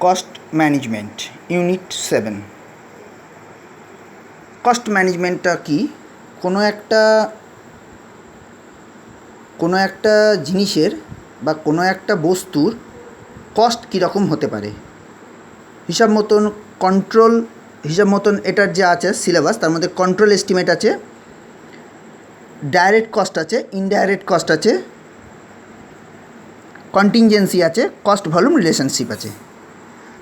Cost management unit 7। Cost ম্যানেজমেন্টটা কি? কোনো একটা জিনিসের বা কোনো একটা বস্তুর কস্ট কীরকম হতে পারে হিসাব মতন এটার যে আছে সিলেবাস, তার মধ্যে কন্ট্রোল এস্টিমেট আছে, ডাইরেক্ট কস্ট আছে, ইনডাইরেক্ট কস্ট আছে, কন্টিনজেন্সি আছে, কস্ট ভলিউম রিলেশনশিপ আছে।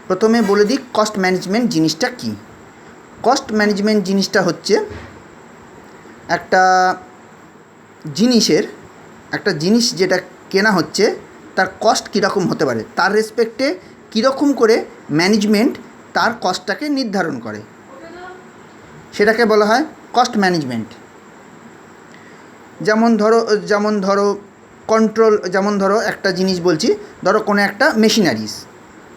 প্রথমে বলে দিই কস্ট ম্যানেজমেন্ট জিনিসটা কি। কস্ট ম্যানেজমেন্ট জিনিসটা হচ্ছে একটা জিনিস যেটা কেনা হচ্ছে তার কস্ট কীরকম হতে পারে, তার রেসপেক্টে কীরকম করে ম্যানেজমেন্ট তার কস্টটাকে নির্ধারণ করে, সেটাকে বলা হয় কস্ট ম্যানেজমেন্ট। যেমন ধরো একটা জিনিস বলছি, ধরো কোনো একটা মেশিনারিজ,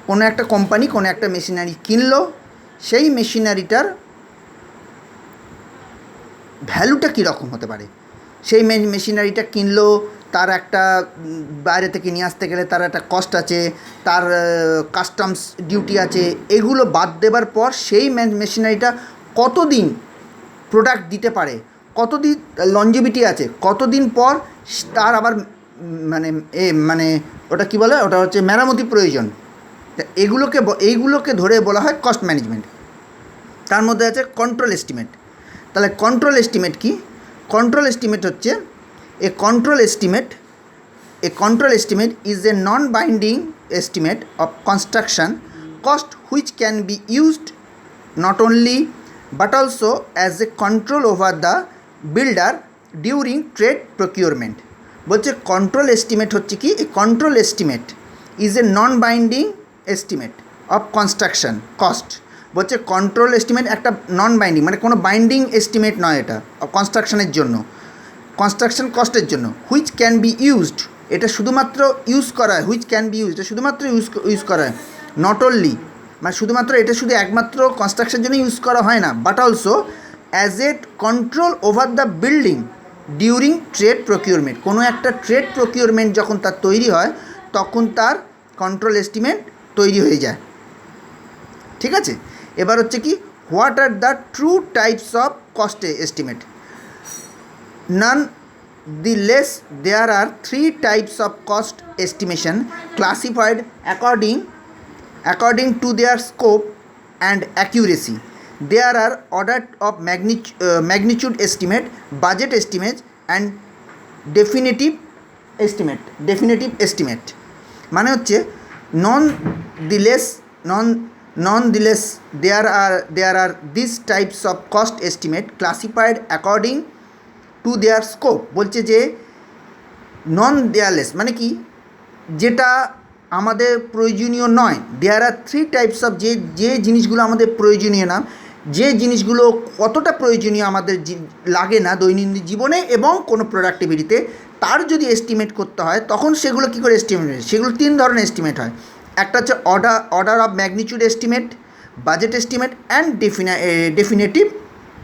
কোনো একটা কোম্পানি কোনো একটা মেশিনারি কিনলো, সেই মেশিনারিটার ভ্যালুটা কীরকম হতে পারে। সেই মেশিনারিটা কিনলো, তার একটা বাইরে থেকে নিয়ে আসতে গেলে তার একটা কস্ট আছে, তার কাস্টমস ডিউটি আছে, এগুলো বাদ দেবার পর সেই মেশিনারিটা কতদিন প্রোডাক্ট দিতে পারে, কতদিন লনজিভিটি আছে, কতদিন পর তার আবার ওটা কী বলে, ওটা হচ্ছে মেরামতি প্রয়োজন। এইগুলোকে ধরে বলা হয় কস্ট ম্যানেজমেন্ট। তার মধ্যে আছে কন্ট্রোল এস্টিমেট। তাহলে কন্ট্রোল এস্টিমেট কি? কন্ট্রোল এস্টিমেট হচ্ছে a control estimate is a non-binding estimate of construction cost which can be used not only but also as a control over the builder during trade procurement। বলছে control estimate হচ্ছে কি, এই control estimate is a non binding estimate of construction cost. বলছে control estimate একটা নন binding, মানে কোনো binding estimate নয় এটা কনস্ট্রাকশনের জন্য, কনস্ট্রাকশন কস্টের জন্য। হুইচ ক্যান বি ইউজড, এটা শুধুমাত্র ইউজ করা হয়, হুইচ ক্যান বি ইউজড এটা শুধুমাত্র ইউজ করা হয়, নট অনলি মানে শুধুমাত্র এটা শুধু একমাত্র কনস্ট্রাকশনের জন্য ইউজ করা হয় না, but also as a control over the building during trade procurement. কোনো একটা ট্রেড প্রকিউরমেন্ট যখন তার তৈরি হয় তখন তার কন্ট্রোল এস্টিমেট তৈরি হয়ে যায়। ঠিক আছে, এবার হচ্ছে কি, what are the true types of cost estimate. Nonetheless, there are three types of cost estimation classified according to their scope and accuracy. There are order of magnitude estimate, budget estimate, and definitive estimate. মানে হচ্ছে nonetheless there are these types of cost estimate classified according to their scope. বলছে যে নন দেয়ারলেস মানে কি, যেটা আমাদের প্রয়োজনীয় নয়। দেয়ার আর থ্রি টাইপস অফ, যে জিনিসগুলো আমাদের প্রয়োজনীয় না, যে জিনিসগুলো কতটা প্রয়োজনীয় আমাদের লাগে না দৈনন্দিন জীবনে এবং কোনো প্রোডাক্টিভিটিতে, তার যদি এস্টিমেট করতে হয় তখন সেগুলো কী করে এস্টিমেট হয়, সেগুলো তিন ধরনের এস্টিমেট হয়। একটা হচ্ছে order of magnitude estimate, budget estimate and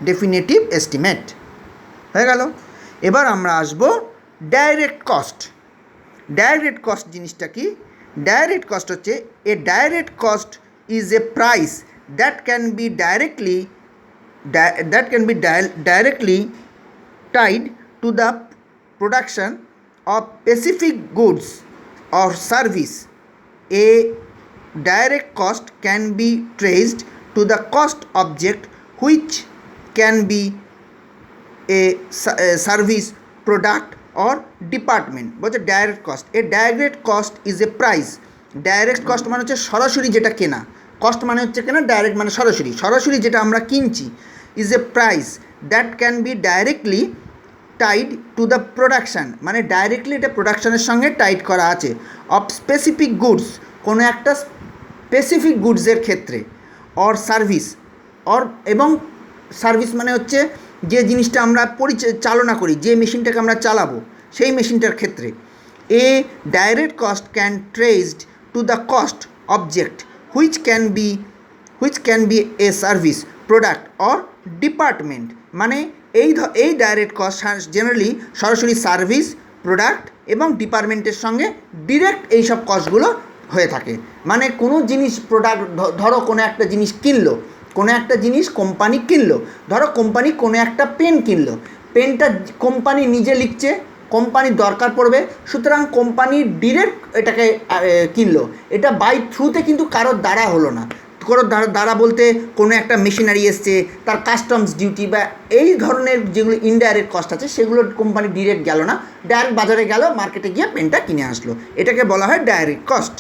definitive estimate. হয়ে গেল। এবার আমরা আসব ডাইরেক্ট কস্ট। ডাইরেক্ট কস্ট জিনিসটা কি? ডাইরেক্ট কস্ট হচ্ছে a direct cost is a price that can be directly tied to the production of specific goods or service. A direct cost can be traced to the cost object which can be a service, product or department। বলছে direct cost, a direct cost is a price. Direct cost মানে হচ্ছে সরাসরি যেটা কেনা, cost মানে হচ্ছে কেনা, direct মানে সরাসরি যেটা আমরা কিনছি, is a price that can be directly tied to the production, মানে ডাইরেক্টলি এটা প্রোডাকশানের সঙ্গে টাইড করা আছে, অফ স্পেসিফিক গুডস, কোনো একটা স্পেসিফিক গুডসের ক্ষেত্রে, অর সার্ভিস, এবং সার্ভিস মানে হচ্ছে যে জিনিসটা আমরা চালনা করি, যে মেশিনটাকে আমরা চালাবো সেই মেশিনটার ক্ষেত্রে। A direct cost can traced to the cost object which can be a service, product or department. মানে এই ডাইরেক্ট কস্ট জেনারেলি সরাসরি সার্ভিস, প্রোডাক্ট এবং ডিপার্টমেন্টের সঙ্গে ডিরেক্ট এইসব কস্টগুলো হয়ে থাকে। মানে কোনো জিনিস প্রোডাক্ট, ধরো কোনো একটা জিনিস কিনলো, কোনো একটা জিনিস কোম্পানি কিনলো, ধরো কোম্পানি কোনো একটা পেন কিনলো, পেনটা কোম্পানি নিজে লিখছে, কোম্পানির দরকার পড়বে, সুতরাং কোম্পানি ডিরেক্ট এটাকে কিনলো, এটা বাই থ্রুতে কিন্তু কারোর দ্বারা হলো না। কারোর দ্বারা বলতে কোনো একটা মেশিনারি এসছে, তার কাস্টমস ডিউটি বা এই ধরনের যেগুলো ইনডাইরেক্ট কস্ট আছে সেগুলো কোম্পানি ডিরেক্ট গেল না, ডাইরেক্ট বাজারে গেল, মার্কেটে গিয়ে পেনটা কিনে আসলো, এটাকে বলা হয় ডাইরেক্ট কস্ট।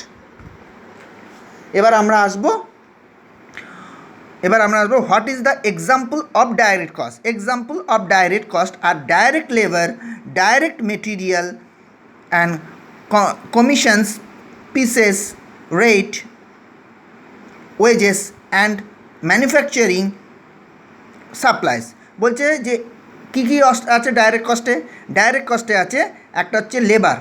এবার আমরা আসবো what is the example of direct cost. Example of direct cost আর direct labour, direct material and commissions, pieces, rate, wages and manufacturing supplies. বলছে যে কী কী আছে ডাইরেক্ট কস্টে। ডাইরেক্ট কস্টে আছে একটা হচ্ছে লেবার,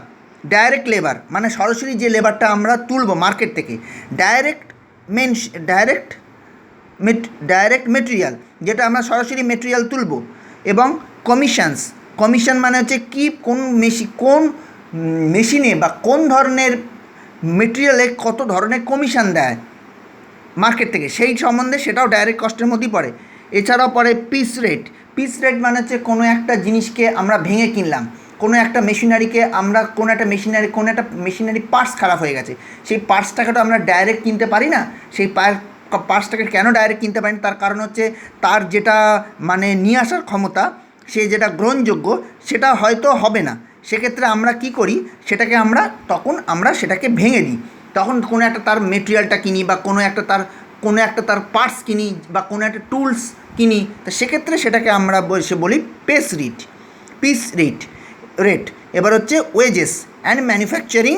ডাইরেক্ট লেবার মানে সরাসরি যে লেবারটা আমরা তুলব মার্কেট থেকে, ডাইরেক্ট মেটেরিয়াল যেটা আমরা সরাসরি মেটেরিয়াল তুলব, এবং কমিশনস, কমিশন মানে হচ্ছে কি কোন মেশিনে বা কোন ধরনের মেটেরিয়ালে কত ধরনের কমিশন দেয় মার্কেট থেকে, সেই সম্বন্ধে সেটাও ডাইরেক্ট কস্টের মধ্যেই পড়ে। এছাড়াও পড়ে পিস রেট। পিস রেট মানে হচ্ছে কোনো একটা জিনিসকে আমরা ভেঙে কিনলাম, কোনো একটা মেশিনারিকে আমরা কোনো একটা মেশিনারি পার্টস খারাপ হয়ে গেছে, সেই পার্টসটাকে তো আমরা ডাইরেক্ট কিনতে পারি না। সেই পার্টসটাকে কেন ডাইরেক্ট কিনতে পারি না, তার কারণ হচ্ছে তার যেটা মানে নিয়ে আসার ক্ষমতা, সে যেটা গ্রহণযোগ্য সেটা হয়তো হবে না। সেক্ষেত্রে আমরা কি করি, সেটাকে ভেঙে দিই, তখন কোনো একটা তার মেটেরিয়ালটা কিনি বা কোনো একটা তার পার্টস কিনি বা কোনো একটা টুলস কিনি, তো সেক্ষেত্রে সেটাকে আমরা বলি পিস রেট। এবার হচ্ছে wages and manufacturing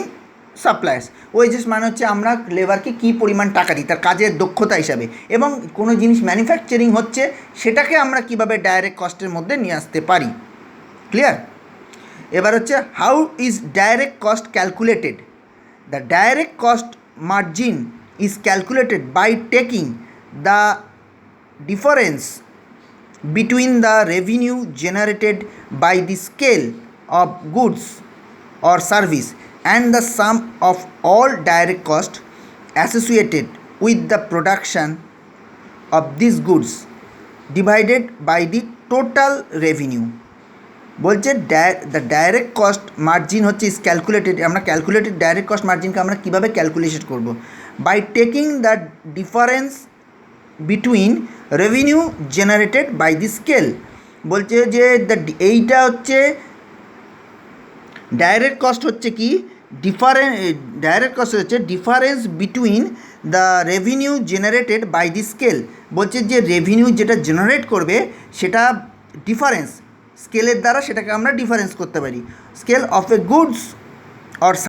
supplies. Wages মানে হচ্ছে আমরা লেবারকে কী পরিমাণ টাকা দিই তার কাজের দক্ষতা হিসাবে, এবং কোনো জিনিস ম্যানুফ্যাকচারিং হচ্ছে সেটাকে আমরা কীভাবে ডাইরেক্ট কস্টের মধ্যে নিয়ে আসতে পারি। ক্লিয়ার? এবার হচ্ছে how is direct cost calculated. The direct cost margin is calculated by taking the difference between the revenue generated by the scale of goods or service and the sum of all direct costs associated with the production of these goods divided by the total revenue. বলছে the direct cost margin হচ্ছে is calculated, আমরা calculated direct cost মার্জিনকে আমরা কীভাবে calculation করব, by taking the difference between revenue generated by the scale. বলছে যে এইটা হচ্ছে ডাইরেক্ট কস্ট হচ্ছে কি ডাইরেক্ট কস্ট হচ্ছে difference between the revenue generated by the scale. বলছে যে রেভিনিউ যেটা জেনারেট করবে সেটা ডিফারেন্স স্কেলের দ্বারা সেটাকে আমরা ডিফারেন্স করতে পারি, scale of A goods or